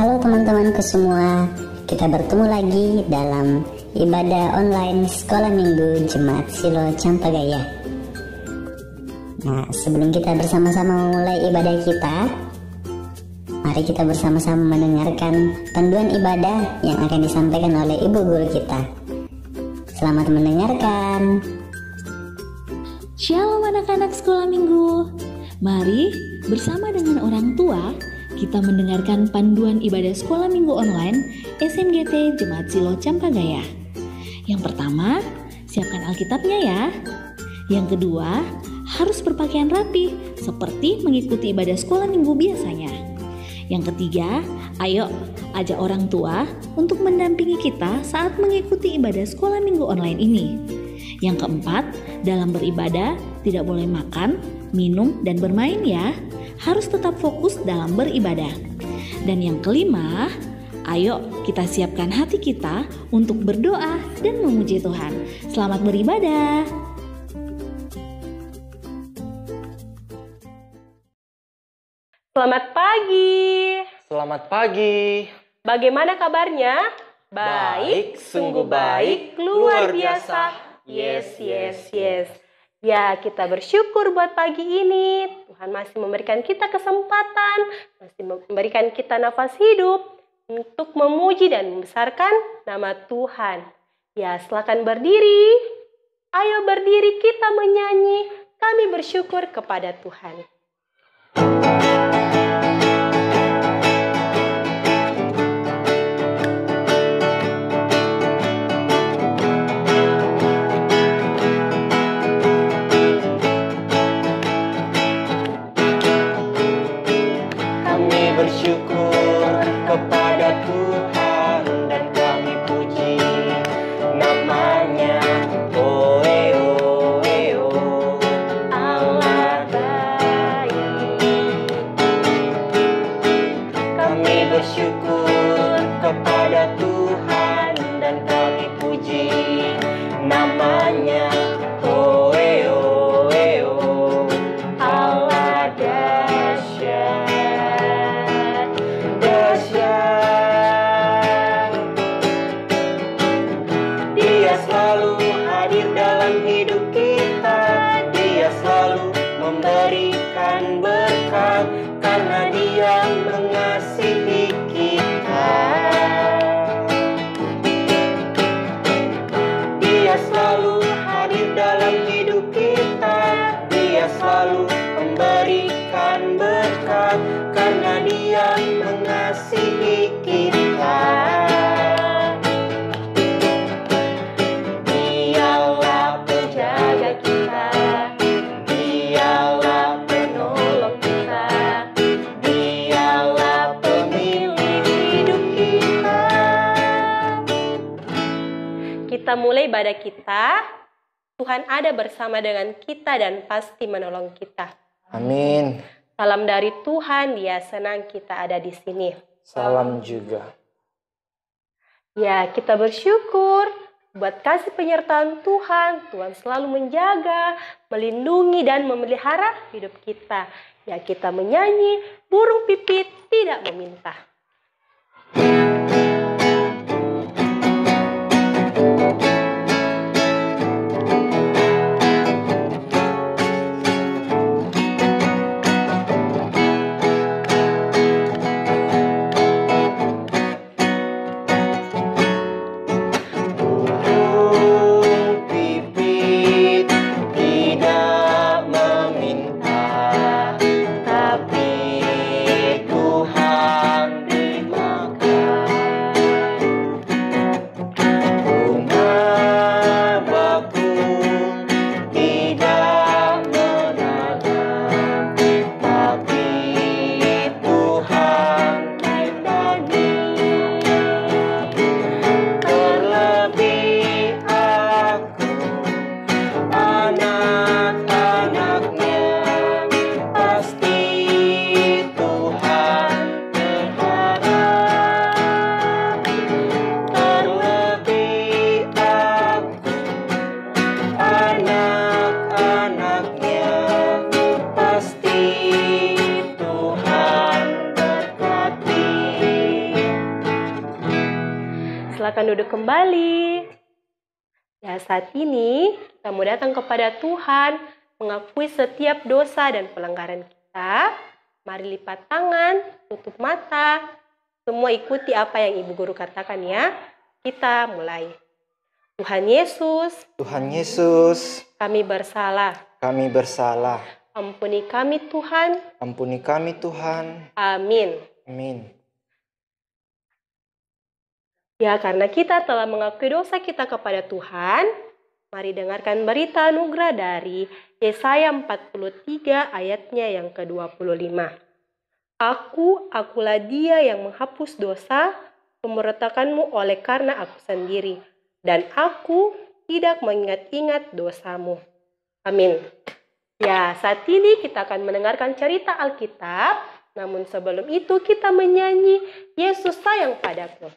Halo teman-temanku semua, kita bertemu lagi dalam ibadah online Sekolah Minggu Jemaat Silo Campagaya. Nah, sebelum kita bersama-sama memulai ibadah kita, mari kita bersama-sama mendengarkan panduan ibadah yang akan disampaikan oleh Ibu Guru kita. Selamat mendengarkan. Shalom anak-anak Sekolah Minggu. Mari bersama dengan orang tua kita mendengarkan panduan ibadah Sekolah Minggu online SMGT Jemaat Silo Campagaya. Yang pertama, siapkan Alkitabnya ya. Yang kedua, harus berpakaian rapi seperti mengikuti ibadah Sekolah Minggu biasanya. Yang ketiga, ayo ajak orang tua untuk mendampingi kita saat mengikuti ibadah Sekolah Minggu online ini. Yang keempat, dalam beribadah tidak boleh makan, minum, dan bermain ya. Harus tetap fokus dalam beribadah. Dan yang kelima, ayo kita siapkan hati kita untuk berdoa dan memuji Tuhan. Selamat beribadah. Selamat pagi. Selamat pagi. Bagaimana kabarnya? Baik, sungguh baik, luar biasa. Yes. Ya, kita bersyukur buat pagi ini. Tuhan masih memberikan kita kesempatan, masih memberikan kita nafas hidup untuk memuji dan membesarkan nama Tuhan. Ya, silakan berdiri. Ayo berdiri kita menyanyi. Kami bersyukur kepada Tuhan. Bersyukur kepada Tuhan dan kami puji namanya. Allah baik. Kami bersyukur kepada Tuhan dan kami puji namanya. Memberikan berkat karena Dia mengasihi kita. Dia selalu hadir dalam hidup kita. Dia selalu memberikan berkat karena Dia mengasihi kita. Dialah penjaga kita. Kita mulai ibadah kita. Tuhan ada bersama dengan kita dan pasti menolong kita. Amin. Salam dari Tuhan, Dia senang kita ada di sini. Salam juga. Ya, kita bersyukur buat kasih penyertaan Tuhan. Tuhan selalu menjaga, melindungi dan memelihara hidup kita. Ya, kita menyanyi, burung pipit tidak meminta. Tapi Tuhan terima kasih. Silakan duduk kembali. Ya, saat ini kita mau datang kepada Tuhan, mengakui setiap dosa dan pelanggaran kita. Mari lipat tangan, tutup mata. Semua ikuti apa yang Ibu Guru katakan ya. Kita mulai. Tuhan Yesus, Tuhan Yesus, kami bersalah. kami bersalah. Ampuni kami Tuhan. Ampuni kami Tuhan. Amin. Amin. Ya, karena kita telah mengakui dosa kita kepada Tuhan, mari dengarkan berita anugerah dari Yesaya 43 ayatnya yang ke-25. Akulah dia yang menghapus dosa, pemberontakanmu oleh karena aku sendiri, dan aku tidak mengingat-ingat dosamu. Amin. Ya, saat ini kita akan mendengarkan cerita Alkitab, namun sebelum itu kita menyanyi Yesus sayang padaku.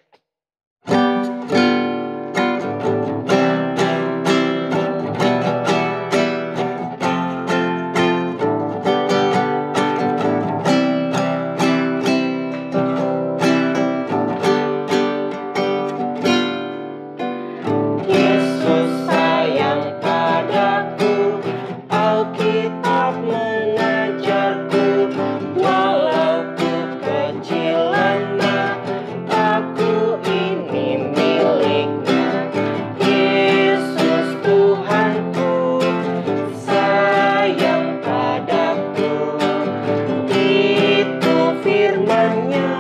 Yesus sayang padaku, Alkitab mengajarku, walau ku kecil lemah, aku ini miliknya. Yesus Tuhanku, sayang padaku, itu firman-Nya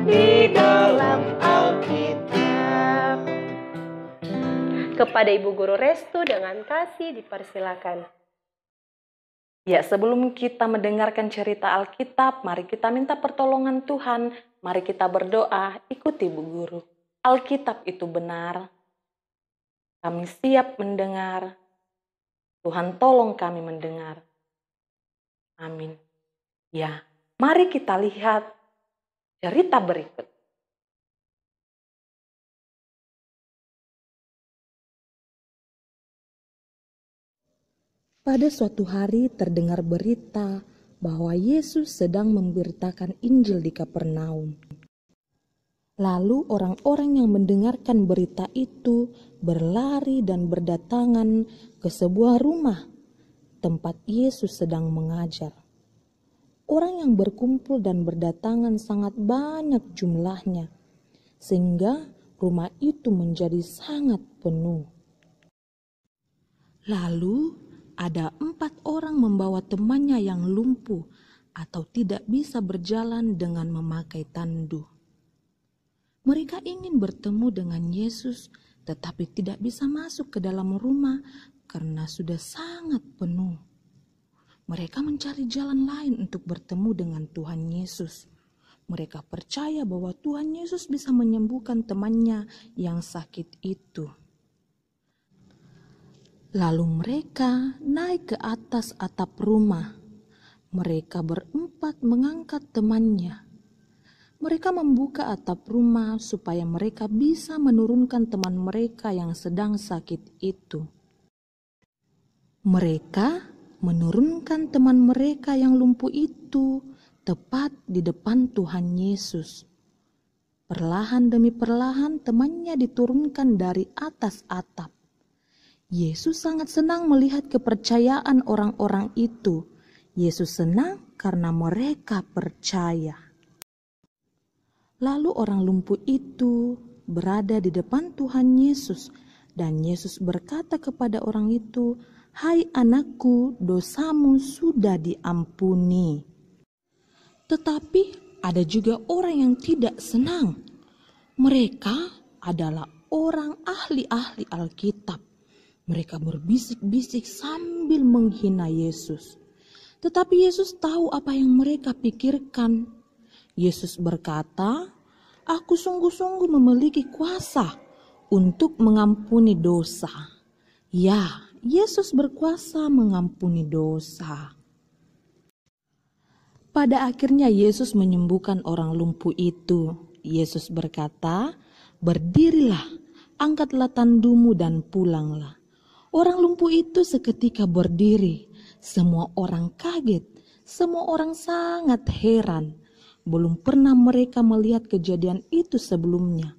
di dalam Alkitab. Kepada Ibu Guru Restu dengan kasih dipersilakan. Ya, sebelum kita mendengarkan cerita Alkitab, mari kita minta pertolongan Tuhan. Mari kita berdoa, ikuti Bu Guru. Alkitab itu benar. Kami siap mendengar. Tuhan tolong kami mendengar. Amin. Ya, mari kita lihat cerita berikut. Pada suatu hari terdengar berita bahwa Yesus sedang memberitakan Injil di Kapernaum. Lalu orang-orang yang mendengarkan berita itu berlari dan berdatangan ke sebuah rumah tempat Yesus sedang mengajar. Orang yang berkumpul dan berdatangan sangat banyak jumlahnya, sehingga rumah itu menjadi sangat penuh. Lalu ada 4 orang membawa temannya yang lumpuh atau tidak bisa berjalan dengan memakai tandu. Mereka ingin bertemu dengan Yesus, tetapi tidak bisa masuk ke dalam rumah karena sudah sangat penuh. Mereka mencari jalan lain untuk bertemu dengan Tuhan Yesus. Mereka percaya bahwa Tuhan Yesus bisa menyembuhkan temannya yang sakit itu. Lalu mereka naik ke atas atap rumah. Mereka berempat mengangkat temannya. Mereka membuka atap rumah supaya mereka bisa menurunkan teman mereka yang sedang sakit itu. Mereka menurunkan teman mereka yang lumpuh itu tepat di depan Tuhan Yesus. Perlahan demi perlahan temannya diturunkan dari atas atap. Yesus sangat senang melihat kepercayaan orang-orang itu. Yesus senang karena mereka percaya. Lalu orang lumpuh itu berada di depan Tuhan Yesus, dan Yesus berkata kepada orang itu, "Hai anakku, dosamu sudah diampuni." Tetapi ada juga orang yang tidak senang. Mereka adalah orang ahli-ahli Alkitab. Mereka berbisik-bisik sambil menghina Yesus. Tetapi Yesus tahu apa yang mereka pikirkan. Yesus berkata, "Aku sungguh-sungguh memiliki kuasa untuk mengampuni dosa." Ya, Yesus berkuasa mengampuni dosa. Pada akhirnya Yesus menyembuhkan orang lumpuh itu. Yesus berkata, "Berdirilah, angkatlah tandumu dan pulanglah." Orang lumpuh itu seketika berdiri. Semua orang kaget, semua orang sangat heran. Belum pernah mereka melihat kejadian itu sebelumnya.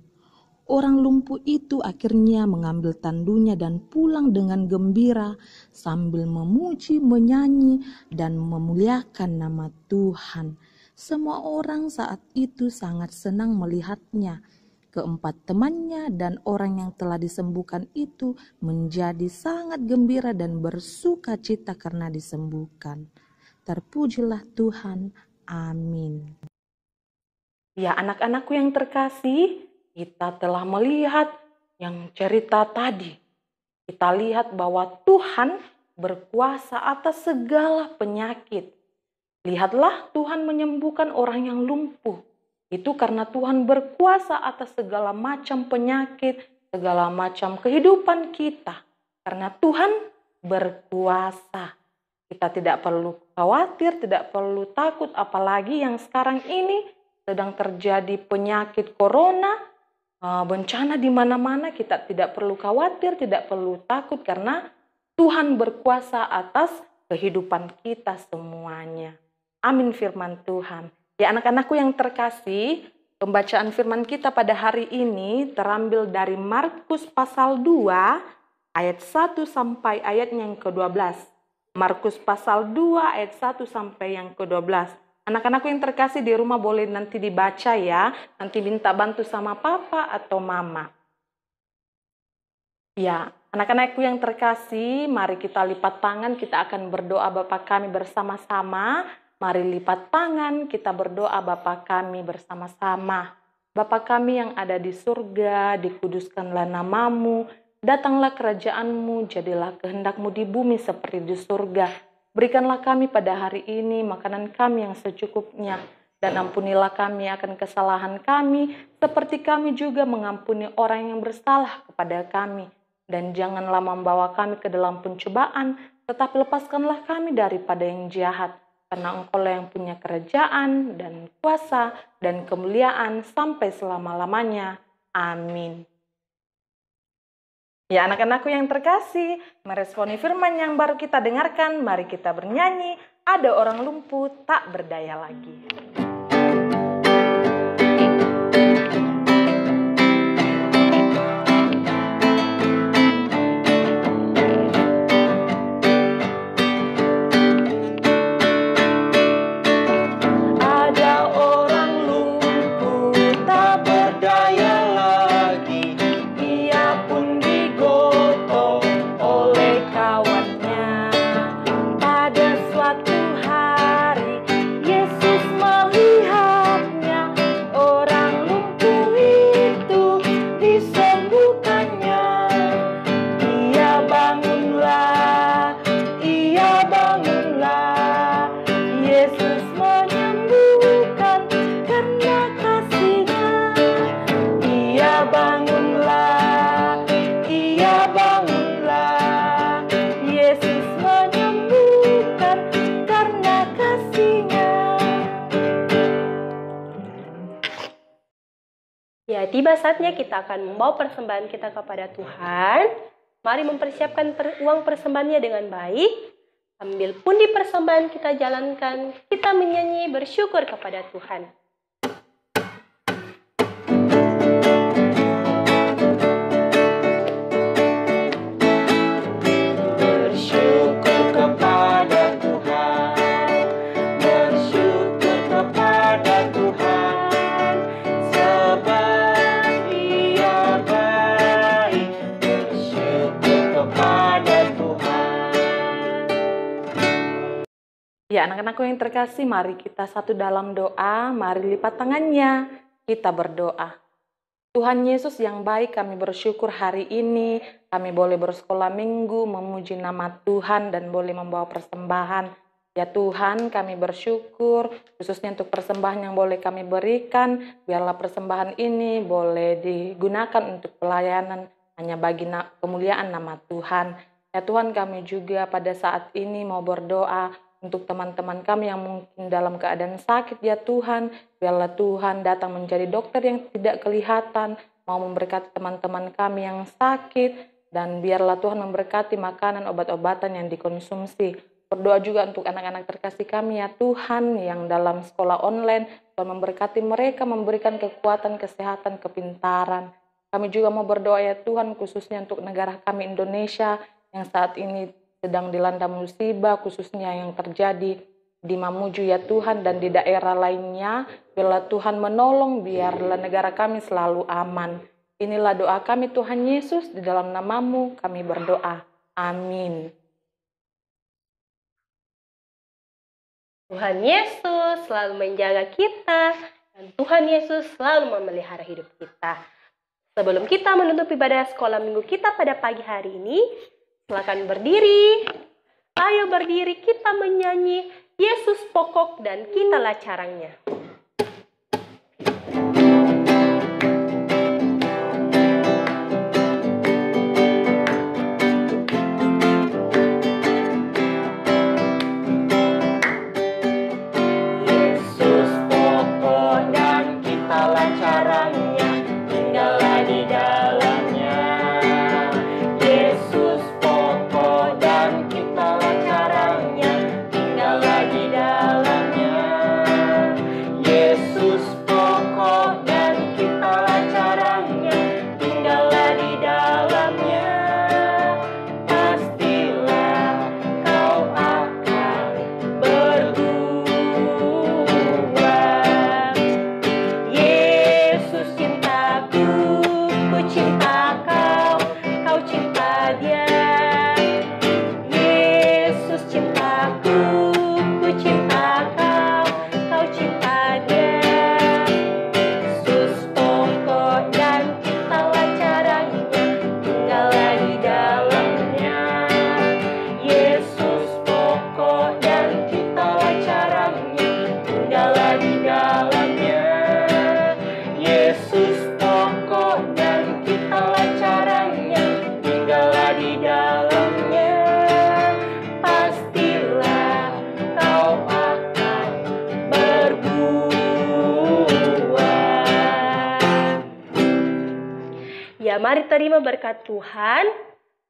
Orang lumpuh itu akhirnya mengambil tandunya dan pulang dengan gembira sambil memuji, menyanyi, dan memuliakan nama Tuhan. Semua orang saat itu sangat senang melihatnya. Keempat temannya dan orang yang telah disembuhkan itu menjadi sangat gembira dan bersuka cita karena disembuhkan. Terpujilah Tuhan. Amin. Ya, anak-anakku yang terkasih, kita telah melihat yang cerita tadi. Kita lihat bahwa Tuhan berkuasa atas segala penyakit. Lihatlah, Tuhan menyembuhkan orang yang lumpuh. Itu karena Tuhan berkuasa atas segala macam penyakit, segala macam kehidupan kita. Karena Tuhan berkuasa. Kita tidak perlu khawatir, tidak perlu takut, apalagi yang sekarang ini sedang terjadi penyakit corona, bencana di mana-mana. Kita tidak perlu khawatir, tidak perlu takut karena Tuhan berkuasa atas kehidupan kita semuanya. Amin firman Tuhan. Ya, anak-anakku yang terkasih, pembacaan firman kita pada hari ini terambil dari Markus pasal 2 ayat 1 sampai ayat yang ke-12. Markus pasal 2 ayat 1 sampai yang ke-12. Anak-anakku yang terkasih di rumah boleh nanti dibaca ya. Nanti minta bantu sama papa atau mama. Ya, anak-anakku yang terkasih, mari kita lipat tangan, kita akan berdoa Bapa kami bersama-sama. Mari lipat tangan, kita berdoa Bapa kami bersama-sama. Bapa kami yang ada di surga, dikuduskanlah namamu, datanglah kerajaanmu, jadilah kehendakmu di bumi seperti di surga. Berikanlah kami pada hari ini makanan kami yang secukupnya, dan ampunilah kami akan kesalahan kami, seperti kami juga mengampuni orang yang bersalah kepada kami. Dan janganlah membawa kami ke dalam pencobaan, tetapi lepaskanlah kami daripada yang jahat. Karena Engkaulah yang punya kerajaan dan kuasa dan kemuliaan sampai selama-lamanya. Amin. Ya, anak-anakku yang terkasih, meresponi firman yang baru kita dengarkan, mari kita bernyanyi, ada orang lumpuh tak berdaya lagi. Ya, tiba saatnya kita akan membawa persembahan kita kepada Tuhan. Mari mempersiapkan uang persembahannya dengan baik. Ambil pundi persembahan kita jalankan. Kita menyanyi bersyukur kepada Tuhan. Ya, anak-anakku yang terkasih, mari kita satu dalam doa, mari lipat tangannya, kita berdoa. Tuhan Yesus yang baik, kami bersyukur hari ini, kami boleh bersekolah minggu, memuji nama Tuhan dan boleh membawa persembahan. Ya Tuhan, kami bersyukur, khususnya untuk persembahan yang boleh kami berikan, biarlah persembahan ini boleh digunakan untuk pelayanan, hanya bagi kemuliaan nama Tuhan. Ya Tuhan, kami juga pada saat ini mau berdoa, untuk teman-teman kami yang mungkin dalam keadaan sakit, ya Tuhan, biarlah Tuhan datang menjadi dokter yang tidak kelihatan, mau memberkati teman-teman kami yang sakit, dan biarlah Tuhan memberkati makanan, obat-obatan yang dikonsumsi. Berdoa juga untuk anak-anak terkasih kami, ya Tuhan, yang dalam sekolah online, Tuhan memberkati mereka, memberikan kekuatan, kesehatan, kepintaran. Kami juga mau berdoa ya Tuhan, khususnya untuk negara kami Indonesia yang saat ini sedang dilanda musibah, khususnya yang terjadi di Mamuju ya Tuhan, dan di daerah lainnya. Bila Tuhan menolong, biarlah negara kami selalu aman. Inilah doa kami Tuhan Yesus, di dalam nama-Mu kami berdoa. Amin. Tuhan Yesus selalu menjaga kita, dan Tuhan Yesus selalu memelihara hidup kita. Sebelum kita menutup ibadah sekolah minggu kita pada pagi hari ini, silakan berdiri. Ayo berdiri, kita menyanyi Yesus pokok dan kitalah caranya. Yesus pokok dan kitalah caranya, tinggallah di dalamnya. Yesus pokok dan kitalah caranya, tinggallah di dalamnya. Yesus pokok dan kitalah caranya, tinggallah di dalamnya. Pastilah kau akan berbuah. Yesus cintaku, ku cinta kau, kau cinta Dia. Yesus cintaku, ku cinta kau, kau cinta Dia. Yesus pokok dan kitalah caranya, tinggallah di dalamnya. Yesus pokok dan kitalah caranya, tinggallah di dalamnya. Yesus pokok dan kitalah caranya, tinggallah di dalamnya. Pastilah kau akan berbuah. Ya, mari terima berkat Tuhan.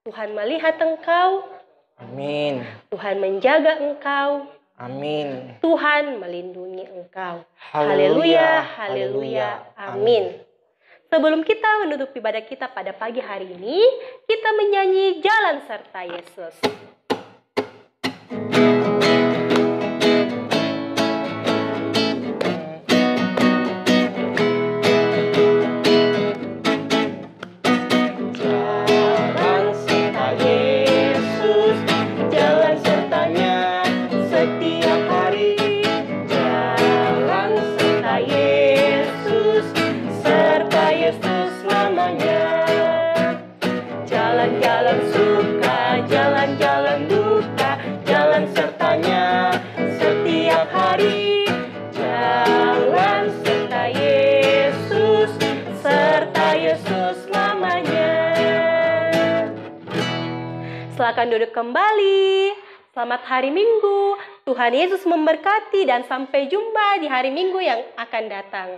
Tuhan melihat engkau, Amin. Tuhan menjaga engkau, Amin. Tuhan melindungi engkau. Haleluya, Haleluya, haleluya, amin. Sebelum kita menutup ibadah kita pada pagi hari ini, kita menyanyi Jalan Serta Yesus. Jalan serta Yesus, jalan sertanya setiap hari. Jalan serta Yesus, serta Yesus selamanya. Jalan-jalan suka, jalan-jalan duka, jalan sertanya setiap hari. Jalan serta Yesus, serta Yesus selamanya. Silakan duduk kembali. Selamat hari Minggu. Tuhan Yesus memberkati dan sampai jumpa di hari Minggu yang akan datang.